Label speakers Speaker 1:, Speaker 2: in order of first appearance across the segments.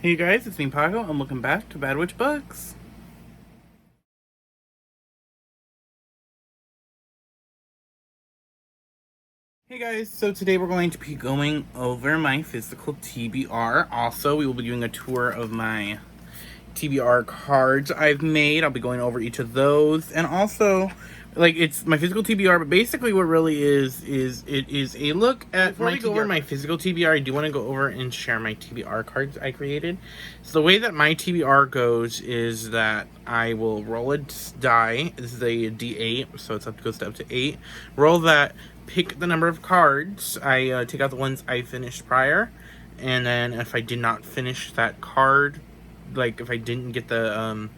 Speaker 1: Hey guys, it's me Paco, and welcome back to Bad Witch Books. Hey guys, so today we're going to be going over my physical TBR. Also, we will be doing a tour of my TBR cards I've made. I'll be going over each of those, and also, like, it's my physical TBR, but basically what really is it is a look at before we go over my physical TBR. I do want to go over and share my TBR cards I created. So the way that my TBR goes is that I will roll a die. This is a D8, so goes up to 8. Roll that, pick the number of cards. I take out the ones I finished prior, and then if I did not finish that card, like if I didn't get the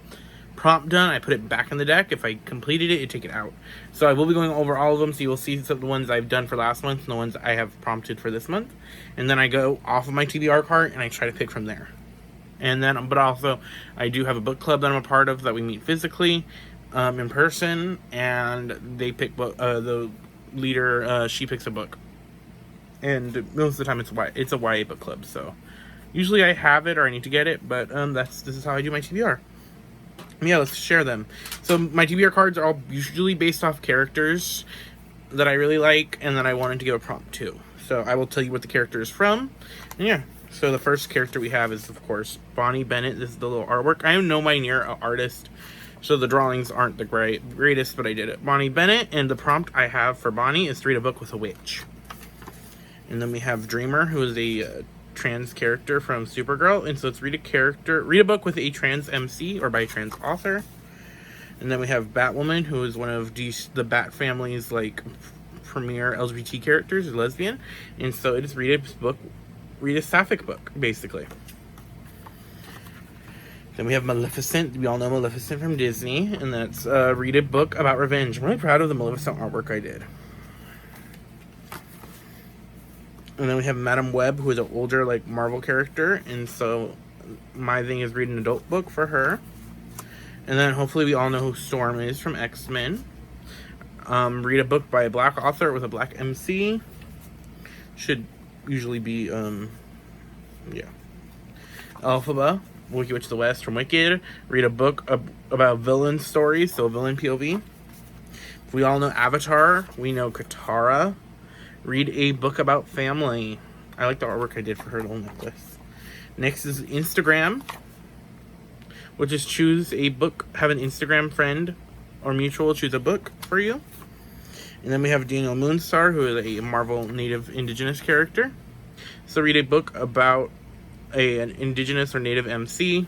Speaker 1: prompt done, I put it back in the deck. If I completed it, I take it out. So I will be going over all of them, so you will see some of the ones I've done for last month and the ones I have prompted for this month. And then I go off of my TBR card and I try to pick from there. And then, but also, I do have a book club that I'm a part of that we meet physically, in person, and they pick the leader. She picks a book, and most of the time it's a YA book club. So usually I have it or I need to get it, but this is how I do my TBR. Yeah, let's share them. So my TBR cards are all usually based off characters that I really like and that I wanted to give a prompt to. So I will tell you what the character is from. And yeah, so the first character we have is, of course, Bonnie Bennett. This is the little artwork. I am nowhere near an artist, so the drawings aren't the greatest, but I did it. Bonnie Bennett, and the prompt I have for Bonnie is to read a book with a witch. And then we have Dreamer, who is a trans character from Supergirl, and so it's read a book with a trans MC or by a trans author. And then we have Batwoman, who is one of the Bat family's like premier LGBT characters, a lesbian, and so it is read a sapphic book basically. Then we have Maleficent. We all know Maleficent from Disney, and that's read a book about revenge. I'm really proud of the Maleficent artwork I did. And then we have Madame Web, who is an older, like, Marvel character. And so my thing is read an adult book for her. And then hopefully we all know who Storm is from X-Men. Read a book by a black author with a black MC. Should usually be, yeah. Elphaba, Wicked Witch of the West from Wicked. Read a book about villain stories, so villain POV. We all know Avatar. We know Katara. Read a book about family. I like the artwork I did for her little necklace. Next is Instagram, which is choose a book, have an Instagram friend or mutual choose a book for you. And then we have Daniel Moonstar, who is a Marvel native indigenous character. So read a book about an indigenous or native MC.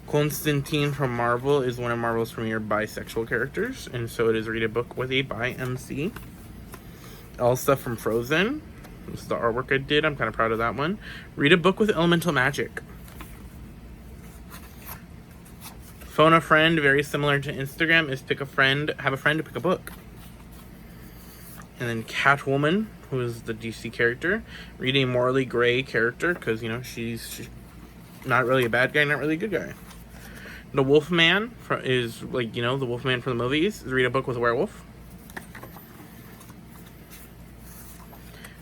Speaker 1: Constantine from Marvel is one of Marvel's premier bisexual characters, and so it is read a book with a bi MC. Elsa from Frozen. This is the artwork I did. I'm kind of proud of that one. Read a book with elemental magic. Phone a friend, very similar to Instagram, is have a friend to pick a book. And then Catwoman, who is the DC character. Read a morally gray character, because, you know, she's not really a bad guy, not really a good guy. The Wolfman is, like, you know, the Wolfman from the movies. Read a book with a werewolf.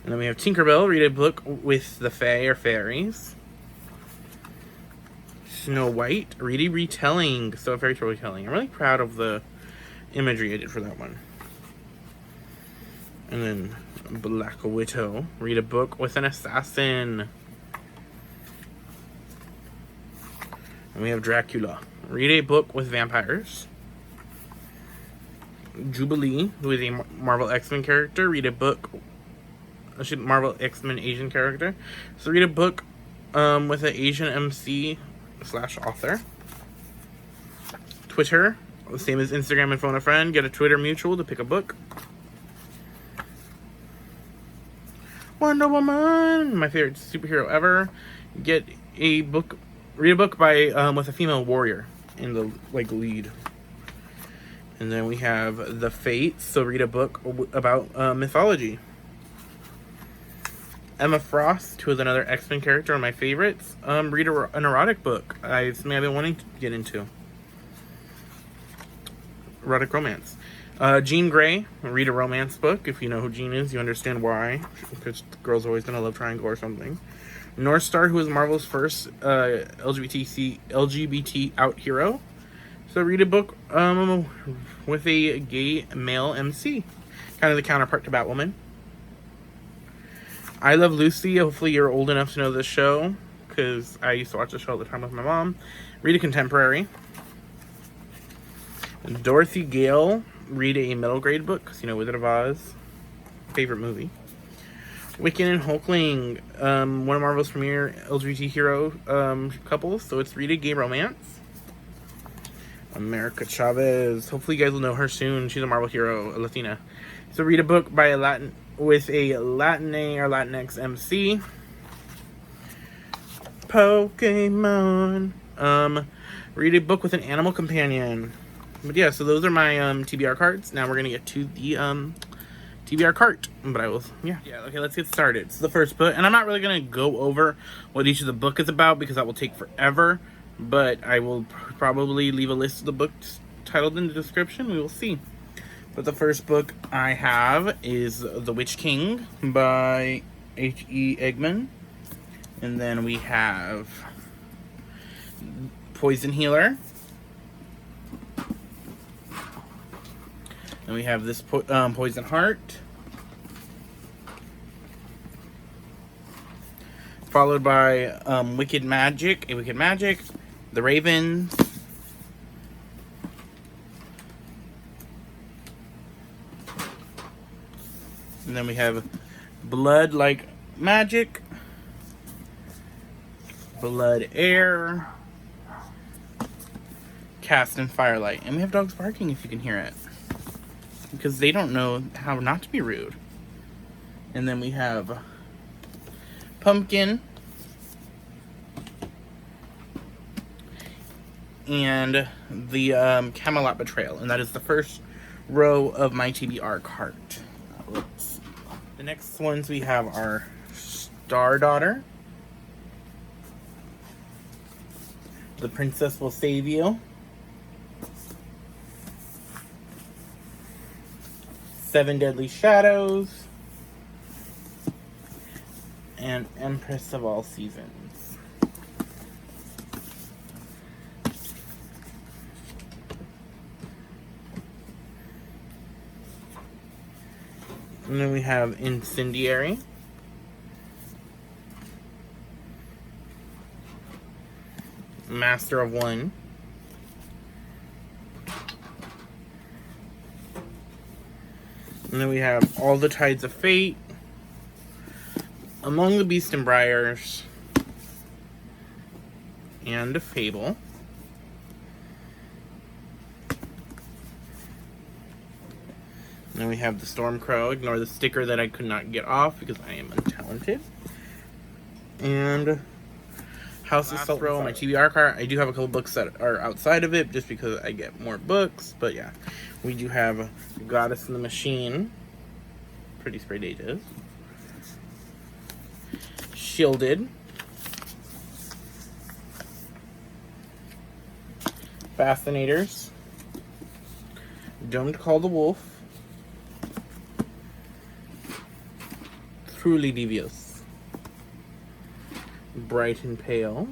Speaker 1: And then we have Tinkerbell, read a book with the Fae or fairies. Snow White, read a retelling, so a fairy tale retelling. I'm really proud of the imagery I did for that one. And then Black Widow, read a book with an assassin. And we have Dracula, read a book with vampires. Jubilee, who is a Marvel X-Men character, read a book. Marvel X-Men Asian character. So read a book with an Asian MC / author. Twitter, the same as Instagram and phone a friend. Get a Twitter mutual to pick a book. Wonder Woman, my favorite superhero ever. Get a book, read a book by with a female warrior in the lead. And then we have The Fates, so read a book about mythology. Emma Frost, who is another X-Men character, one of my favorites. Read an erotic book. It's something I've been wanting to get into. Erotic romance. Jean Grey, read a romance book. If you know who Jean is, you understand why. Because the girl's always in a love triangle or something. North Star, who was Marvel's first LGBT out hero. So read a book with a gay male MC. Kind of the counterpart to Batwoman. I Love Lucy. Hopefully you're old enough to know this show, because I used to watch the show all the time with my mom. Read a contemporary. Dorothy Gale. Read a middle grade book, because, you know, Wizard of Oz. Favorite movie. Wiccan and Hulkling. One of Marvel's premier LGBT hero couples. So it's read a gay romance. America Chavez. Hopefully you guys will know her soon. She's a Marvel hero, a Latina. So read a book by a Latin with a Latin or Latinx MC. Pokemon. Read a book with an animal companion. But yeah, so those are my TBR cards. Now we're gonna get to the TBR cart. But I will, yeah, okay, let's get started. It's the first book, and I'm not really gonna go over what each of the book is about because that will take forever. But I will probably leave a list of the books titled in the description. We will see. But the first book I have is The Witch King by H.E. Eggman. And then we have Poison Healer. And we have this Poison Heart. Followed by Wicked Magic, The Ravens. And then we have Blood Like Magic, Blood Air, Cast and Firelight. And we have dogs barking if you can hear it, because they don't know how not to be rude. And then we have Pumpkin and the Camelot Betrayal. And that is the first row of my TBR cart. Oops. The next ones we have are Star Daughter, The Princess Will Save You, Seven Deadly Shadows, and Empress of All Seasons. And then we have Incendiary, Master of One, and then we have All the Tides of Fate, Among the Beast and Briars, and a Fable. And then we have the Stormcrow. Ignore the sticker that I could not get off because I am untalented. And House of Salt Row, my TBR cart. I do have a couple books that are outside of it just because I get more books. But yeah, we do have Goddess in the Machine. Pretty spray dated. Shielded. Fascinators. Don't Call the Wolf. Truly Devious. Bright and Pale.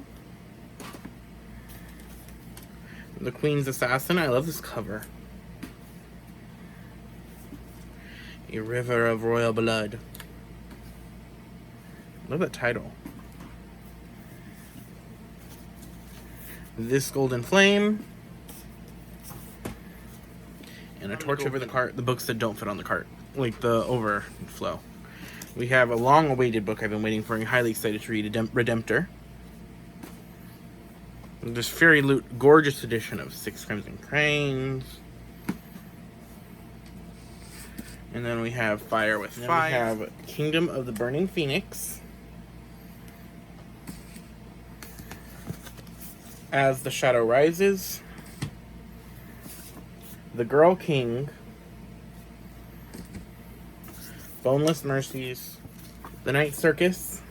Speaker 1: The Queen's Assassin. I love this cover. A River of Royal Blood. Love that title. This Golden Flame. And A Torch Over the Cart. The books that don't fit on the cart. Like the overflow. We have a long-awaited book I've been waiting for and highly excited to read, Redemptor. This Fairy Loot gorgeous edition of Six Crimson Cranes. And then we have Fire with Fire. We have Kingdom of the Burning Phoenix. As the Shadow Rises. The Girl King. Boneless Mercies, The Night Circus,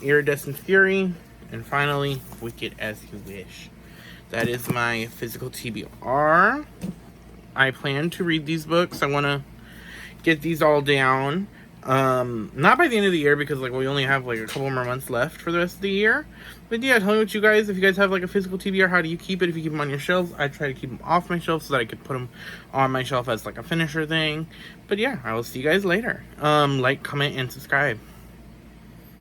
Speaker 1: Iridescent Fury, and finally, Wicked As You Wish. That is my physical TBR. I plan to read these books. I want to get these all down. Not by the end of the year, because like we only have like a couple more months left for the rest of the year. But yeah, tell me what you guys, if you guys have like a physical TBR, how do you keep it? If you keep them on your shelves, I try to keep them off my shelf so that I could put them on my shelf as like a finisher thing. But yeah, I will see you guys later. Like, comment, and subscribe.